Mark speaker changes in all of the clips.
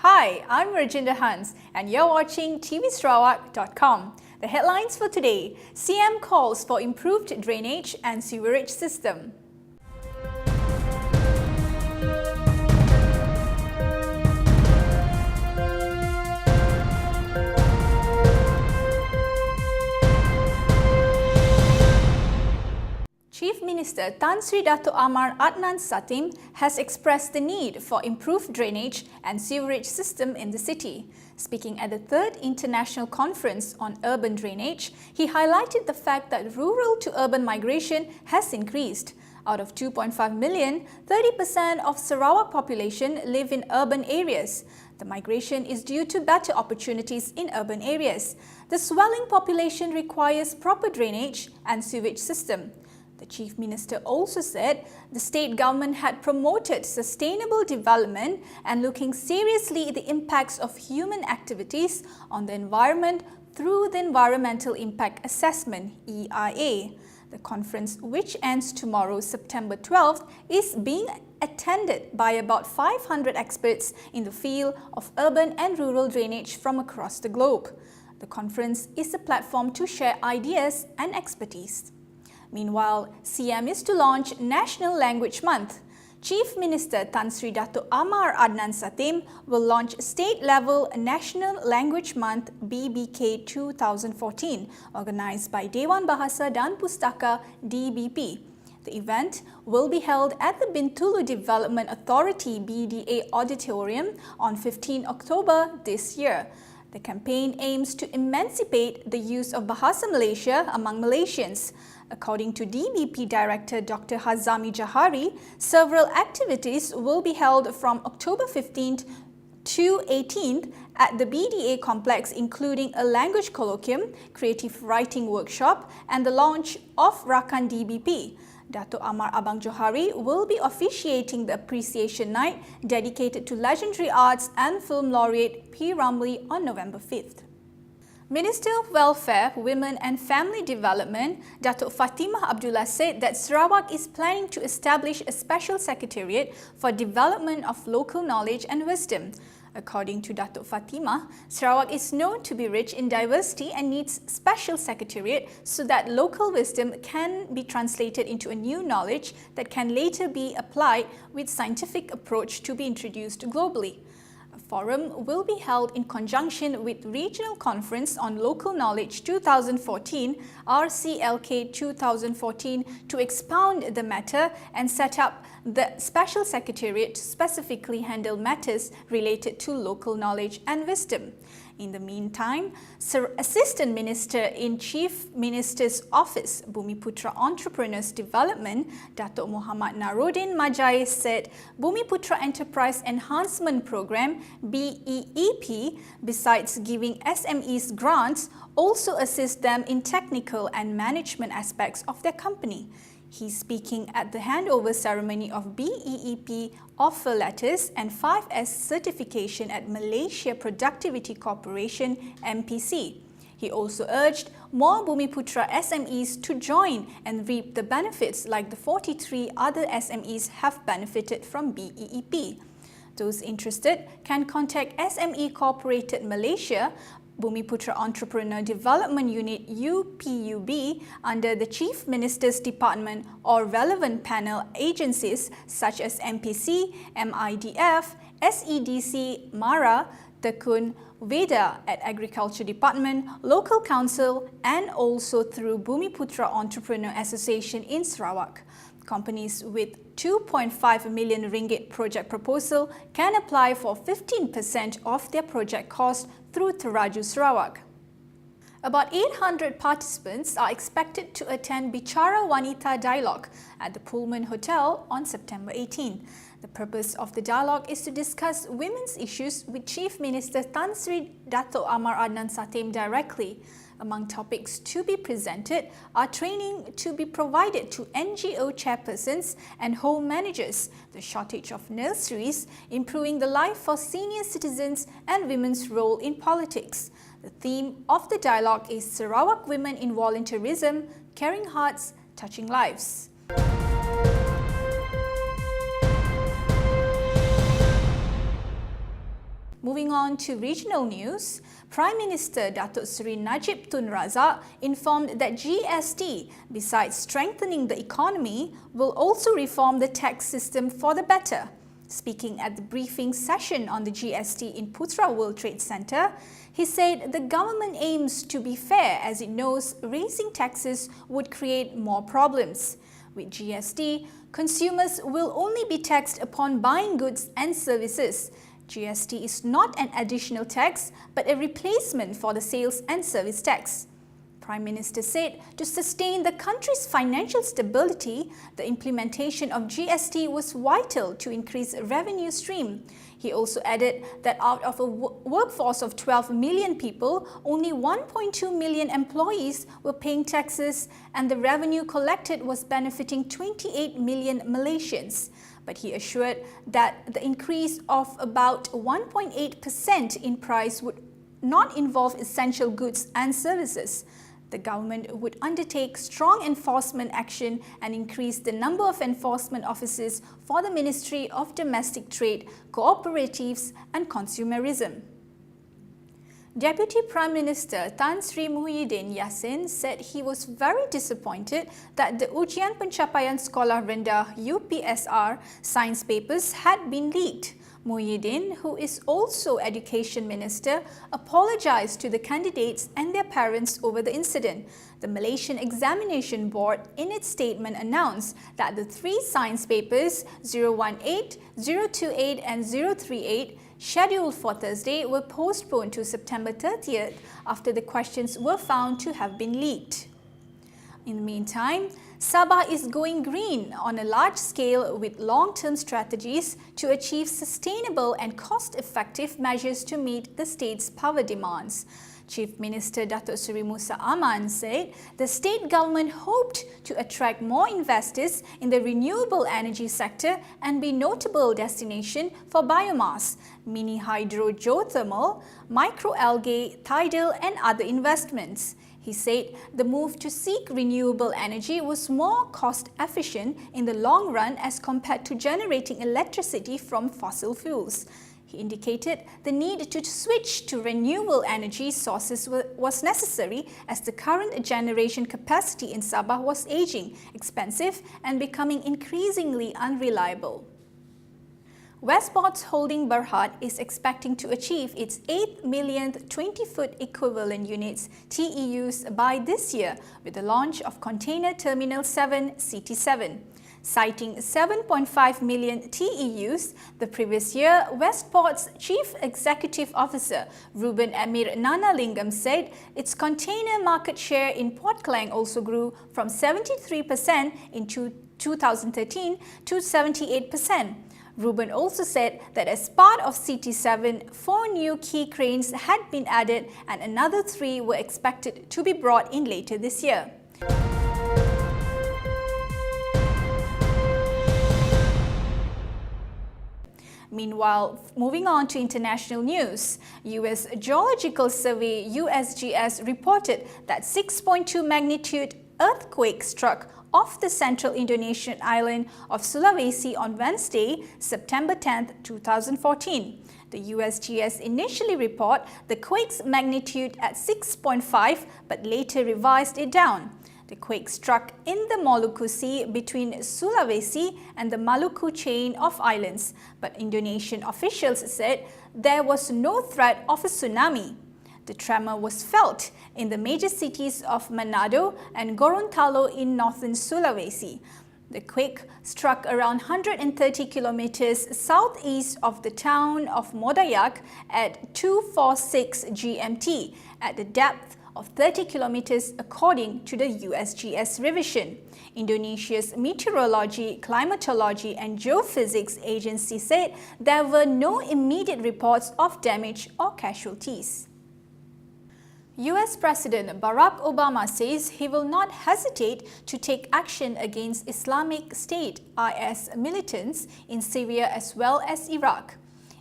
Speaker 1: Hi, I'm Rajinder Hans and you're watching tvsarawak.com. The headlines for today: CM calls for improved drainage and sewerage system. Chief Minister Tan Sri Dato' Amar Adnan Satim has expressed the need for improved drainage and sewerage system in the city. Speaking at the 3rd International Conference on Urban Drainage, he highlighted the fact that rural to urban migration has increased. Out of 2.5 million, 30% of Sarawak population live in urban areas. The migration is due to better opportunities in urban areas. The swelling population requires proper drainage and sewage system. The Chief Minister also said the state government had promoted sustainable development and looking seriously at the impacts of human activities on the environment through the Environmental Impact Assessment (EIA). The conference, which ends tomorrow, September 12th, is being attended by about 500 experts in the field of urban and rural drainage from across the globe. The conference is a platform to share ideas and expertise. Meanwhile, CM is to launch National Language Month. Chief Minister Tan Sri Dato' Amar Adnan Satim will launch State-Level National Language Month BBK 2014, organised by Dewan Bahasa dan Pustaka DBP. The event will be held at the Bintulu Development Authority BDA Auditorium on 15 October this year. The campaign aims to emancipate the use of Bahasa Malaysia among Malaysians. According to DBP Director Dr. Hazami Jahari, several activities will be held from October 15th to 18th at the BDA complex, including a language colloquium, creative writing workshop and the launch of Rakan DBP. Dato' Amar Abang Johari will be officiating the appreciation night dedicated to legendary arts and film laureate P. Ramlee on November 5th. Minister of Welfare, Women and Family Development, Dato' Fatimah Abdullah said that Sarawak is planning to establish a special secretariat for development of local knowledge and wisdom. According to Dato' Fatimah, Sarawak is known to be rich in diversity and needs special secretariat so that local wisdom can be translated into a new knowledge that can later be applied with scientific approach to be introduced globally. A forum will be held in conjunction with Regional Conference on Local Knowledge 2014, RCLK 2014, to expound the matter and set up the Special Secretariat to specifically handle matters related to local knowledge and wisdom. In the meantime, Assistant Minister in Chief Minister's Office, Bumiputra Entrepreneurs Development, Dato' Muhammad Naruddin Majai said Bumiputra Enterprise Enhancement Program, BEEP, besides giving SMEs grants, also assists them in technical and management aspects of their company. He's speaking at the handover ceremony of BEEP offer letters and 5S certification at Malaysia Productivity Corporation MPC. He also urged more Bumiputra SMEs to join and reap the benefits like the 43 other SMEs have benefited from BEEP. Those interested can contact SME Corporated Malaysia, Bumiputra Entrepreneur Development Unit UPUB under the Chief Minister's Department or relevant panel agencies such as MPC, MIDF, SEDC, MARA, Tekun, Veda at Agriculture Department, Local Council and also through Bumiputra Entrepreneur Association in Sarawak. Companies with 2.5 million ringgit project proposal can apply for 15% of their project cost through Teraju Sarawak. About 800 participants are expected to attend Bicara Wanita Dialogue at the Pullman Hotel on September 18. The purpose of the dialogue is to discuss women's issues with Chief Minister Tan Sri Dato' Amar Adnan Satim directly. Among topics to be presented are training to be provided to NGO chairpersons and home managers, the shortage of nurseries, improving the life for senior citizens and women's role in politics. The theme of the dialogue is Sarawak Women in Volunteerism, Caring Hearts, Touching Lives. Moving on to regional news, Prime Minister Datuk Seri Najib Tun Razak informed that GST, besides strengthening the economy, will also reform the tax system for the better. Speaking at the briefing session on the GST in Putra World Trade Center, he said the government aims to be fair as it knows raising taxes would create more problems. With GST, consumers will only be taxed upon buying goods and services. GST is not an additional tax but a replacement for the sales and service tax. Prime Minister said to sustain the country's financial stability, the implementation of GST was vital to increase revenue stream. He also added that out of a workforce of 12 million people, only 1.2 million employees were paying taxes and the revenue collected was benefiting 28 million Malaysians. But he assured that the increase of about 1.8% in price would not involve essential goods and services. The government would undertake strong enforcement action and increase the number of enforcement officers for the Ministry of Domestic Trade, Cooperatives and Consumerism. Deputy Prime Minister Tan Sri Muhyiddin Yassin said he was very disappointed that the Ujian Pencapaian Sekolah Rendah UPSR science papers had been leaked. Muhyiddin, who is also Education Minister, apologized to the candidates and their parents over the incident. The Malaysian Examination Board, in its statement, announced that the three science papers 018, 028 and 038 scheduled for Thursday were postponed to September 30th after the questions were found to have been leaked. In the meantime, Sabah is going green on a large scale with long-term strategies to achieve sustainable and cost-effective measures to meet the state's power demands. Chief Minister Datuk Seri Musa Aman said the state government hoped to attract more investors in the renewable energy sector and be a notable destination for biomass, mini hydro geothermal, microalgae, tidal and other investments. He said the move to seek renewable energy was more cost-efficient in the long run as compared to generating electricity from fossil fuels. He indicated the need to switch to renewable energy sources was necessary as the current generation capacity in Sabah was aging, expensive and becoming increasingly unreliable. Westports Holding Berhad is expecting to achieve its 8 millionth 20-foot equivalent units TEUs by this year with the launch of Container Terminal 7 CT7. Citing 7.5 million TEUs the previous year, Westport's Chief Executive Officer Ruben Amir Nanalingam said its container market share in Port Klang also grew from 73% in 2013 to 78%. Ruben also said that as part of CT7, 4 new key cranes had been added and another 3 were expected to be brought in later this year. Meanwhile, moving on to international news, US Geological Survey USGS reported that 6.2 magnitude earthquake struck off the central Indonesian island of Sulawesi on Wednesday, September 10, 2014. The USGS initially reported the quake's magnitude at 6.5 but later revised it down. The quake struck in the Molucca Sea between Sulawesi and the Maluku chain of islands, but Indonesian officials said there was no threat of a tsunami. The tremor was felt in the major cities of Manado and Gorontalo in northern Sulawesi. The quake struck around 130 kilometers southeast of the town of Modayak at 2:46 GMT at the depth of 30 kilometers according to the USGS revision. Indonesia's Meteorology, Climatology and Geophysics Agency said there were no immediate reports of damage or casualties. US President Barack Obama says he will not hesitate to take action against Islamic State (IS) militants in Syria as well as Iraq.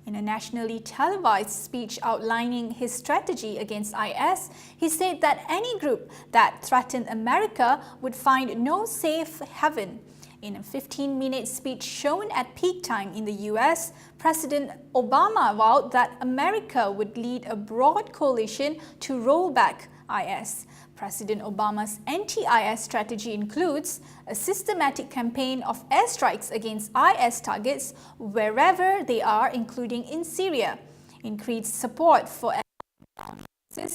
Speaker 1: In a nationally televised speech outlining his strategy against IS, he said that any group that threatened America would find no safe haven. In a 15-minute speech shown at peak time in the US, President Obama vowed that America would lead a broad coalition to roll back IS. President Obama's anti-IS strategy includes a systematic campaign of airstrikes against IS targets wherever they are, including in Syria, increased support for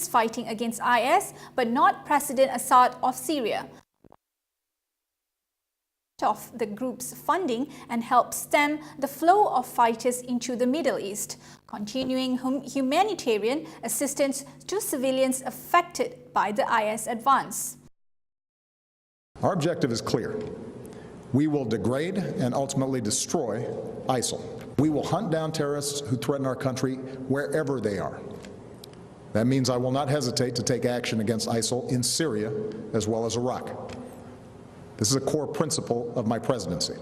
Speaker 1: fighting against IS, but not President Assad of Syria, of the group's funding and help stem the flow of fighters into the Middle East, continuing humanitarian assistance to civilians affected by the IS advance.
Speaker 2: Our objective is clear. We will degrade and ultimately destroy ISIL. We will hunt down terrorists who threaten our country wherever they are. That means I will not hesitate to take action against ISIL in Syria as well as Iraq. This is a core principle of my presidency.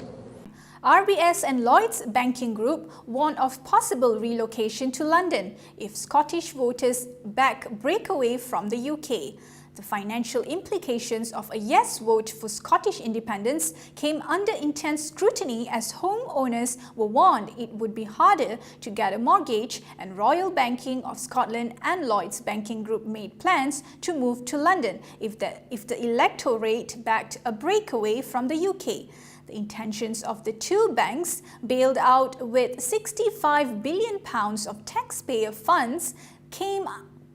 Speaker 1: RBS and Lloyds Banking Group warn of possible relocation to London if Scottish voters back breakaway from the UK. The financial implications of a yes vote for Scottish independence came under intense scrutiny as homeowners were warned it would be harder to get a mortgage, and Royal Banking of Scotland and Lloyds Banking Group made plans to move to London if the electorate backed a breakaway from the UK. The intentions of the two banks, bailed out with £65 billion of taxpayer funds, came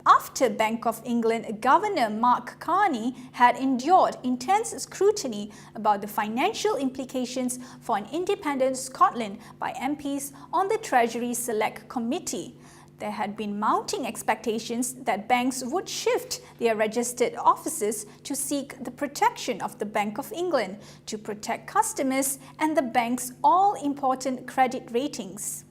Speaker 1: after Bank of England Governor Mark Carney had endured intense scrutiny about the financial implications for an independent Scotland by MPs on the Treasury Select Committee. There had been mounting expectations that banks would shift their registered offices to seek the protection of the Bank of England to protect customers and the bank's all-important credit ratings.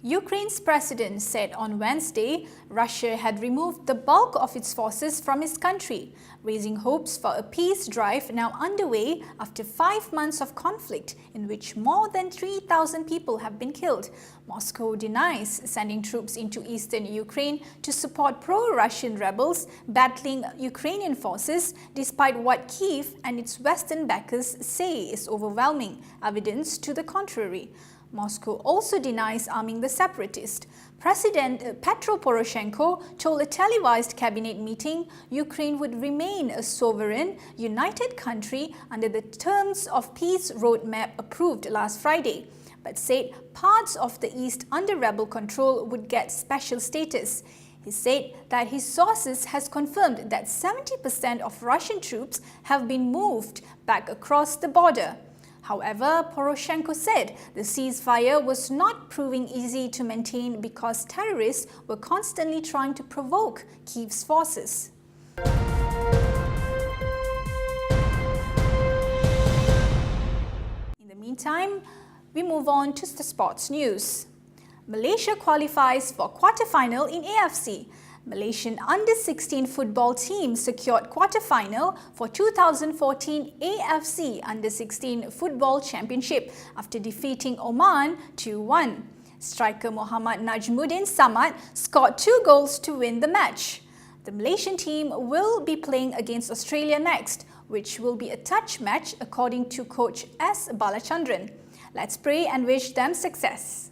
Speaker 1: Ukraine's president said on Wednesday Russia had removed the bulk of its forces from its country, raising hopes for a peace drive now underway after 5 months of conflict in which more than 3,000 people have been killed. Moscow denies sending troops into eastern Ukraine to support pro-Russian rebels battling Ukrainian forces, despite what Kyiv and its Western backers say is overwhelming evidence to the contrary. Moscow also denies arming the separatists. President Petro Poroshenko told a televised cabinet meeting Ukraine would remain a sovereign, united country under the terms of peace roadmap approved last Friday, but said parts of the east under rebel control would get special status. He said that his sources has confirmed that 70% of Russian troops have been moved back across the border. However, Poroshenko said the ceasefire was not proving easy to maintain because terrorists were constantly trying to provoke Kyiv's forces. In the meantime, we move on to the sports news. Malaysia qualifies for quarter-final in AFC. Malaysian under-16 football team secured quarter-final for 2014 AFC Under-16 Football Championship after defeating Oman 2-1. Striker Muhammad Najmuddin Samad scored 2 goals to win the match. The Malaysian team will be playing against Australia next, which will be a touch match according to coach S. Balachandran. Let's pray and wish them success.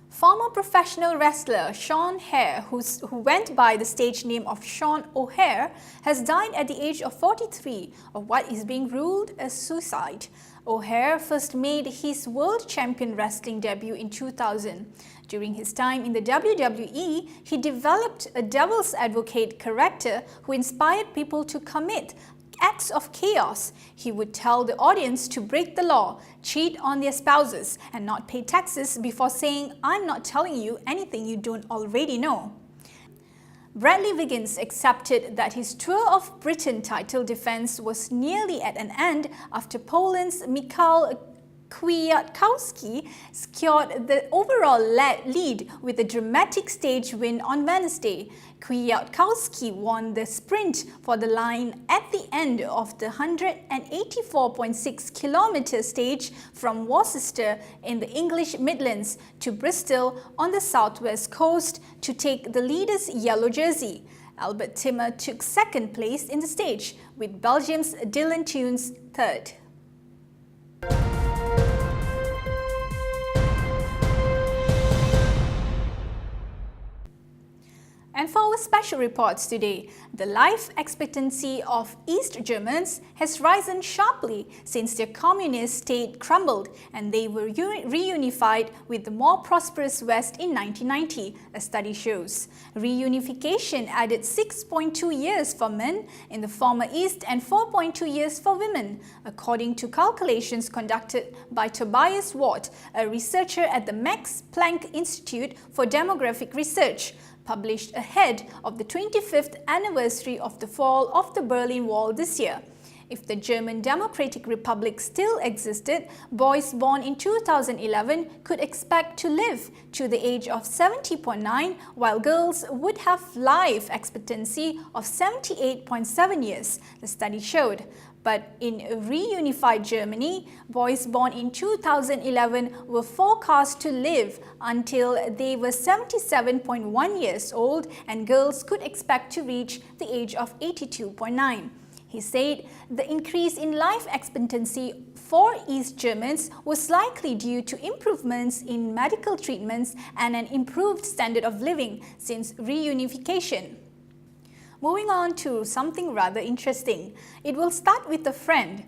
Speaker 1: Former professional wrestler Sean Hare, who went by the stage name of Sean O'Hare, has died at the age of 43 of what is being ruled as suicide. O'Hare first made his world champion wrestling debut in 2000. During his time in the WWE, he developed a devil's advocate character who inspired people to commit acts of chaos. He would tell the audience to break the law, cheat on their spouses, and not pay taxes before saying, "I'm not telling you anything you don't already know." Bradley Wiggins accepted that his Tour of Britain title defence was nearly at an end after Poland's Michał Kwiatkowski secured the overall lead with a dramatic stage win on Wednesday. Kwiatkowski won the sprint for the line at the end of the 184.6-kilometre stage from Worcester in the English Midlands to Bristol on the southwest coast to take the leader's yellow jersey. Albert Timmer took second place in the stage, with Belgium's Dylan Teuns third. And for our special reports today, the life expectancy of East Germans has risen sharply since their communist state crumbled and they were reunified with the more prosperous West in 1990, a study shows. Reunification added 6.2 years for men in the former East and 4.2 years for women, according to calculations conducted by Tobias Watt, a researcher at the Max Planck Institute for Demographic Research, published ahead of the 25th anniversary of the fall of the Berlin Wall this year. If the German Democratic Republic still existed, boys born in 2011 could expect to live to the age of 70.9, while girls would have life expectancy of 78.7 years, the study showed. But in reunified Germany, boys born in 2011 were forecast to live until they were 77.1 years old, and girls could expect to reach the age of 82.9. He said the increase in life expectancy for East Germans was likely due to improvements in medical treatments and an improved standard of living since reunification. Moving on to something rather interesting. It will start with a friend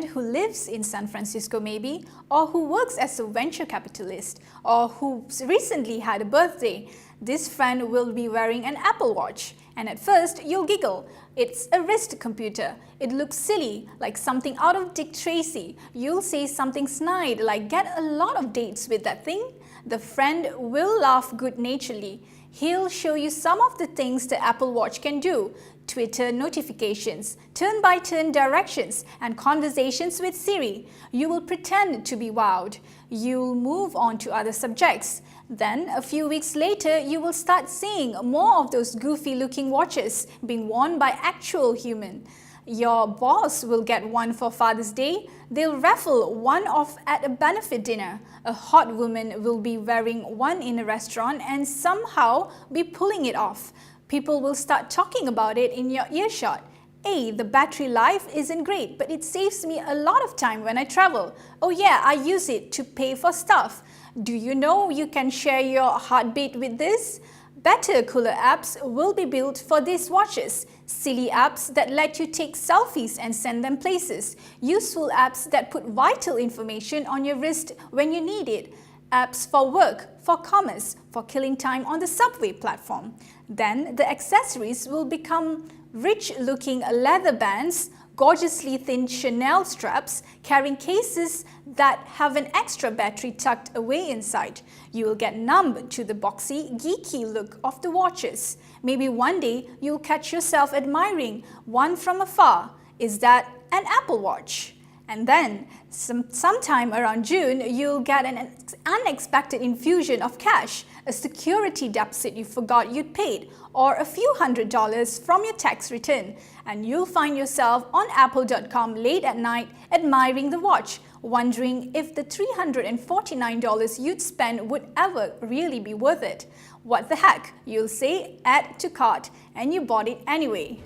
Speaker 1: who lives in San Francisco maybe, or who works as a venture capitalist, or who recently had a birthday. This friend will be wearing an Apple Watch, and at first you'll giggle. It's a wrist computer. It looks silly, like something out of Dick Tracy. You'll say something snide like, "Get a lot of dates with that thing." The friend will laugh good-naturedly. He'll show you some of the things the Apple Watch can do: Twitter notifications, turn-by-turn directions, and conversations with Siri. You will pretend to be wowed. You'll move on to other subjects. Then, a few weeks later, you will start seeing more of those goofy-looking watches being worn by actual humans. Your boss will get one for Father's Day. They'll raffle one off at a benefit dinner. A hot woman will be wearing one in a restaurant and somehow be pulling it off. People will start talking about it in your earshot. "Hey, the battery life isn't great, but it saves me a lot of time when I travel. Oh yeah, I use it to pay for stuff. Do you know you can share your heartbeat with this?" Better, cooler apps will be built for these watches. Silly apps that let you take selfies and send them places. Useful apps that put vital information on your wrist when you need it. Apps for work, for commerce, for killing time on the subway platform. Then the accessories will become rich-looking leather bands, gorgeously thin Chanel straps, carrying cases that have an extra battery tucked away inside. You will get numb to the boxy, geeky look of the watches. Maybe one day you'll catch yourself admiring one from afar. Is that an Apple Watch? And then, sometime around June, you'll get an unexpected infusion of cash, a security deposit you forgot you'd paid, or a few $100s from your tax return. And you'll find yourself on apple.com late at night admiring the watch, wondering if the $349 you'd spend would ever really be worth it. What the heck, you'll say, add to cart, and you bought it anyway.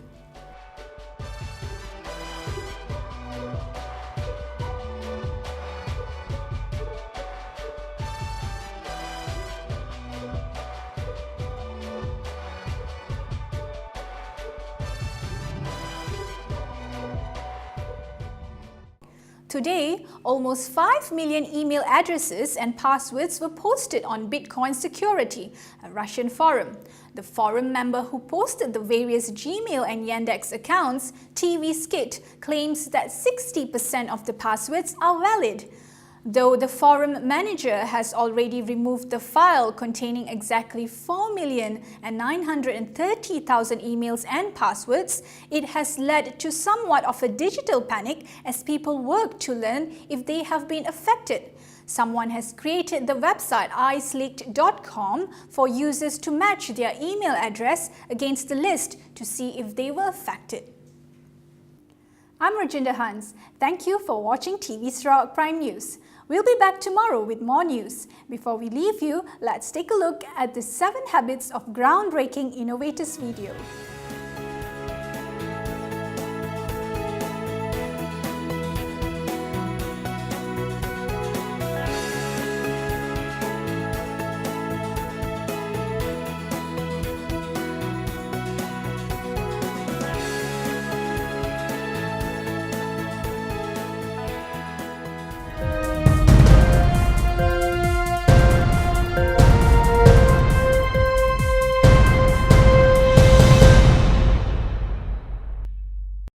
Speaker 1: Today, almost 5 million email addresses and passwords were posted on Bitcoin Security, a Russian forum. The forum member who posted the various Gmail and Yandex accounts, TVS, claims that 60% of the passwords are valid. Though the forum manager has already removed the file containing exactly 4,930,000 emails and passwords, it has led to somewhat of a digital panic as people work to learn if they have been affected. Someone has created the website iceleaked.com for users to match their email address against the list to see if they were affected. I'm Rajinder Hans. Thank you for watching TV Sarawak Prime News. We'll be back tomorrow with more news. Before we leave you, let's take a look at the 7 Habits of Groundbreaking Innovators video.